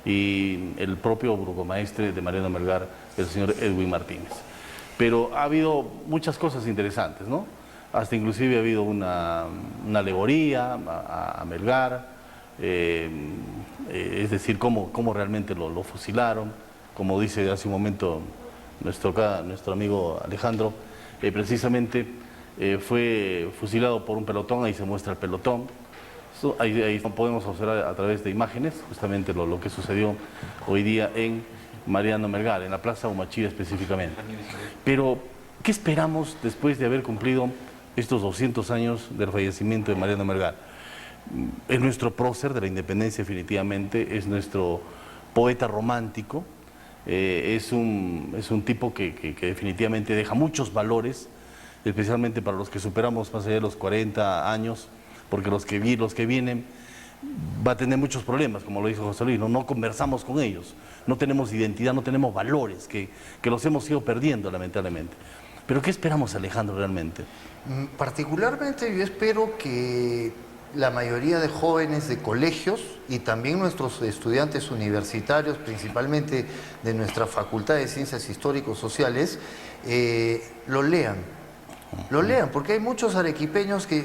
y el propio burgomaestre de Mariano Melgar, el señor Edwin Martínez. Pero ha habido muchas cosas interesantes, ¿no? Hasta inclusive ha habido una alegoría a Melgar, es decir, cómo realmente lo fusilaron, como dice hace un momento nuestro amigo Alejandro, precisamente fue fusilado por un pelotón, ahí se muestra el pelotón. Ahí podemos observar a través de imágenes justamente lo que sucedió hoy día en Mariano Melgar, en la Plaza Humachiri específicamente. Pero, ¿qué esperamos después de haber cumplido estos 200 años del fallecimiento de Mariano Melgar? es nuestro prócer de la independencia definitivamente, es nuestro poeta romántico, es un tipo que definitivamente deja muchos valores, especialmente para los que superamos más allá de los 40 años, porque los que vienen va a tener muchos problemas, como lo dijo José Luis, no conversamos con ellos, no tenemos identidad, no tenemos valores, que los hemos ido perdiendo lamentablemente. Pero ¿qué esperamos, Alejandro, realmente? Particularmente yo espero que la mayoría de jóvenes de colegios y también nuestros estudiantes universitarios, principalmente de nuestra Facultad de Ciencias Histórico-Sociales, lo lean, porque hay muchos arequipeños que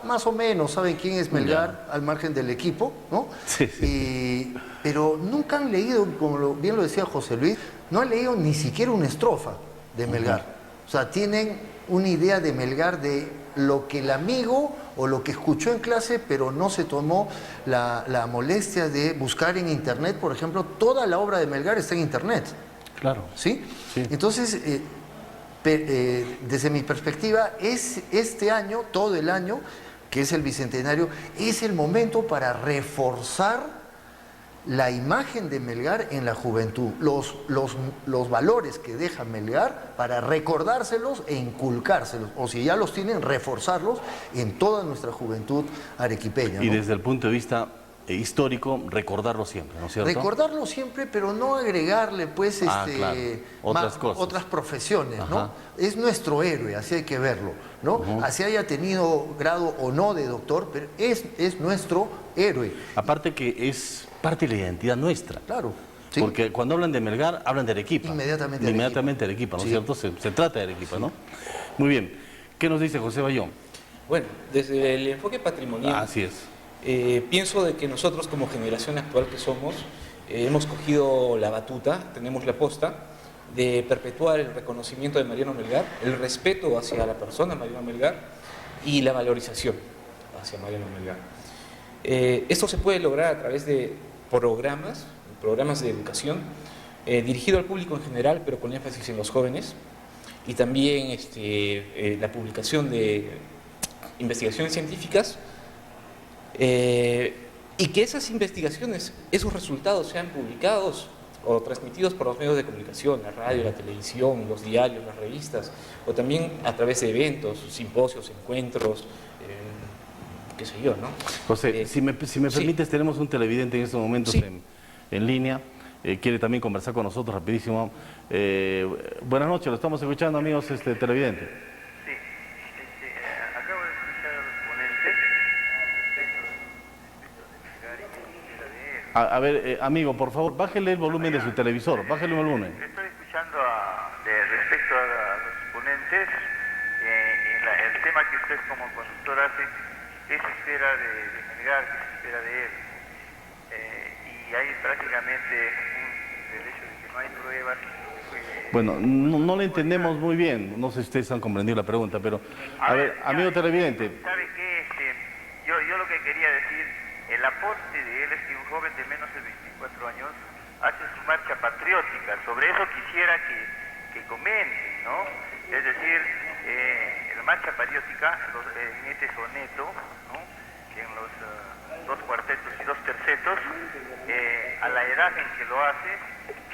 más o menos saben quién es Melgar al margen del equipo, ¿no? Sí. Pero nunca han leído, como bien lo decía José Luis, no han leído ni siquiera una estrofa de Melgar. O sea, tienen una idea de Melgar de lo que el amigo o lo que escuchó en clase, pero no se tomó la molestia de buscar en internet. Por ejemplo, toda la obra de Melgar está en internet. Claro. ¿Sí? Entonces, desde mi perspectiva, este año, todo el año, que es el Bicentenario, es el momento para reforzar la imagen de Melgar en la juventud, los valores que deja Melgar para recordárselos e inculcárselos, o si ya los tienen, reforzarlos en toda nuestra juventud arequipeña, ¿no? Y desde el punto de vista histórico, recordarlo siempre, ¿no es cierto? Recordarlo siempre, pero no agregarle, pues, claro. Otras cosas. Otras profesiones, ¿no? Es nuestro héroe, así hay que verlo, ¿no? Así haya tenido grado o no de doctor, pero es nuestro héroe. Aparte que es parte de la identidad nuestra. Claro. ¿Sí? Porque cuando hablan de Melgar, hablan de Arequipa. Inmediatamente Arequipa, ¿no es sí. cierto? Se trata de Arequipa, ¿no? Muy bien. ¿Qué nos dice José Bayón? Bueno, desde el enfoque patrimonial, Así es. Pienso de que nosotros como generación actual que somos, hemos cogido la batuta, tenemos la posta de perpetuar el reconocimiento de Mariano Melgar, el respeto hacia la persona Mariano Melgar y la valorización hacia Mariano Melgar. Esto se puede lograr a través de programas de educación dirigido al público en general, pero con énfasis en los jóvenes, y también la publicación de investigaciones científicas, y que esas investigaciones, esos resultados sean publicados o transmitidos por los medios de comunicación, la radio, la televisión, los diarios, las revistas, o también a través de eventos, simposios, encuentros, qué sé yo, ¿no? José, si me permites, sí. Tenemos un televidente en estos momentos sí. en línea, quiere también conversar con nosotros rapidísimo. Buenas noches, lo estamos escuchando, amigos, televidente. Sí, acabo de escuchar a los ponentes respecto de A ver, amigo, por favor, bájele el volumen de su televisor, bájele el volumen. Estoy escuchando respecto a los ponentes, el tema que usted como consultor hace, ¿qué se espera de Melgar? ¿Qué se espera de él? Y hay prácticamente el hecho de que no hay pruebas. Bueno, no le entendemos muy bien, no sé si ustedes han comprendido la pregunta, pero a ver, amigo televidente. ¿Sabe qué? Yo lo que quería decir, el aporte de él es que un joven de menos de 24 años hace su marcha patriótica. Sobre eso quisiera que comenten, ¿no? Es decir, la marcha patriótica en este soneto, ¿no? En los dos cuartetos y dos tercetos, a la edad en que lo hace,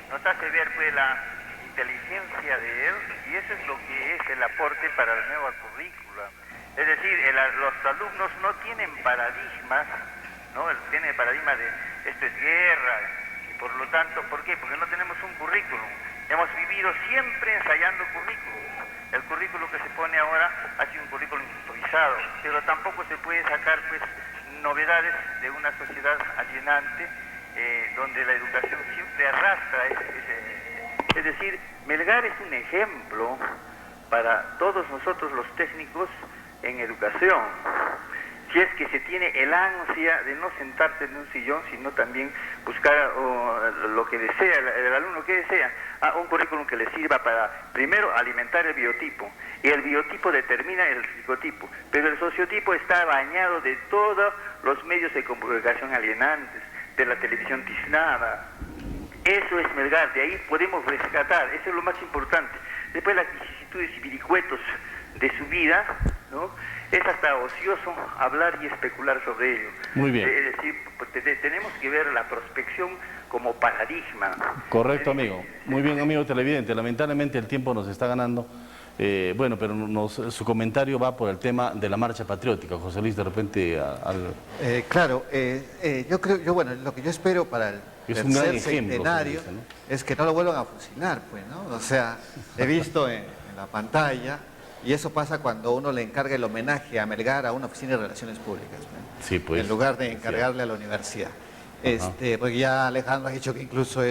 nos hace ver pues la inteligencia de él, y eso es lo que es el aporte para la nueva currícula. Es decir, los alumnos no tienen paradigmas, ¿no? Tienen el paradigma de esto es guerra, y por lo tanto, ¿por qué? Porque no tenemos un currículum. Hemos vivido siempre ensayando currículum. El currículum que se pone ahora ha sido un currículum improvisado, pero tampoco se puede sacar pues novedades de una sociedad alienante donde la educación siempre arrastra es decir, Melgar es un ejemplo para todos nosotros los técnicos en educación. Si es que se tiene el ansia de no sentarse en un sillón, sino también buscar lo que desea, el alumno que desea, un currículum que le sirva para, primero, alimentar el biotipo, y el biotipo determina el psicotipo, pero el sociotipo está bañado de todos los medios de comunicación alienantes, de la televisión tiznada. Eso es Melgar, de ahí podemos rescatar, eso es lo más importante. Después las vicisitudes y vericuetos de su vida, ¿no? Es hasta ocioso hablar y especular sobre ello. Muy bien. Es decir, pues, tenemos que ver la prospección como paradigma. Correcto, amigo. Muy bien, amigo televidente. Lamentablemente el tiempo nos está ganando. Bueno, pero su comentario va por el tema de la marcha patriótica. José Luis, de repente... Claro, bueno, lo que yo espero para el es un gran tercer ejemplo, centenario dice, ¿no? es que no lo vuelvan a fusilar, pues, ¿no? O sea, he visto en la pantalla, y eso pasa cuando uno le encarga el homenaje a Melgar a una oficina de relaciones públicas, ¿no? Sí, pues, en lugar de encargarle a la universidad. Porque ya Alejandro ha dicho que incluso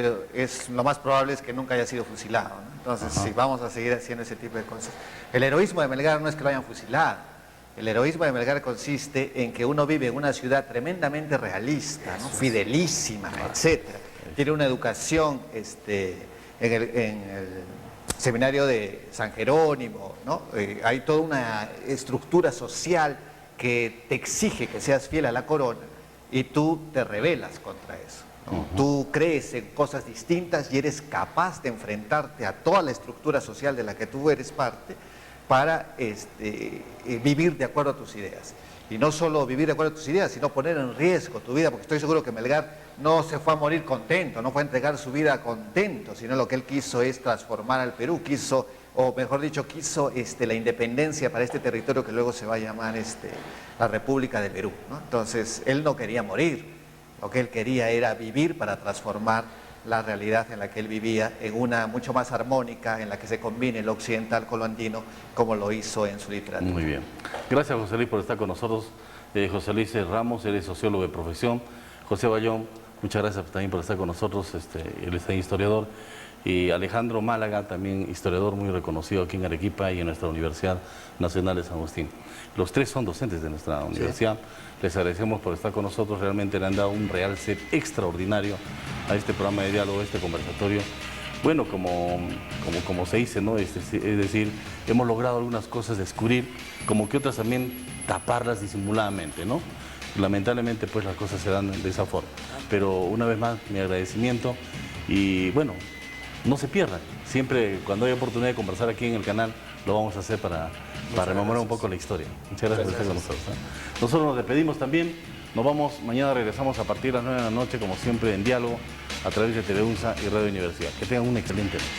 lo más probable es que nunca haya sido fusilado, ¿no? Entonces, si vamos a seguir haciendo ese tipo de cosas. El heroísmo de Melgar no es que lo hayan fusilado. El heroísmo de Melgar consiste en que uno vive en una ciudad tremendamente realista, ¿no? Fidelísima, etcétera. Tiene una educación en el seminario de San Jerónimo, ¿no? Hay toda una estructura social que te exige que seas fiel a la corona y tú te rebelas contra eso, ¿no? Tú crees en cosas distintas y eres capaz de enfrentarte a toda la estructura social de la que tú eres parte para vivir de acuerdo a tus ideas. Y no solo vivir de acuerdo a tus ideas, sino poner en riesgo tu vida, porque estoy seguro que Melgar no se fue a morir contento, no fue a entregar su vida contento, sino lo que él quiso es transformar al Perú, quiso la independencia para este territorio que luego se va a llamar la República de Perú, ¿no? Entonces, él no quería morir, lo que él quería era vivir para transformar la realidad en la que él vivía en una mucho más armónica, en la que se combine lo occidental con lo andino, como lo hizo en su literatura. Muy bien. Gracias, José Luis, por estar con nosotros. José Luis Ramos, él es sociólogo de profesión. José Bayón, muchas gracias también por estar con nosotros, él es historiador. Y Alejandro Málaga, también historiador muy reconocido aquí en Arequipa y en nuestra Universidad Nacional de San Agustín. Los tres son docentes de nuestra universidad. Les agradecemos por estar con nosotros, realmente le han dado un realce extraordinario a este programa de diálogo, a este conversatorio. Bueno, como se dice, ¿no? Es decir, hemos logrado algunas cosas descubrir, como que otras también taparlas disimuladamente, ¿no? Lamentablemente, pues las cosas se dan de esa forma. Pero una vez más, mi agradecimiento y bueno, no se pierdan. Siempre cuando hay oportunidad de conversar aquí en el canal, lo vamos a hacer para rememorar un poco la historia. Muchas gracias por estar con nosotros, ¿eh? Nosotros nos despedimos también. Nos vamos, mañana regresamos a partir de las 9 de la noche, como siempre, en diálogo, a través de TV UNSA y Radio Universidad. Que tengan una excelente noche.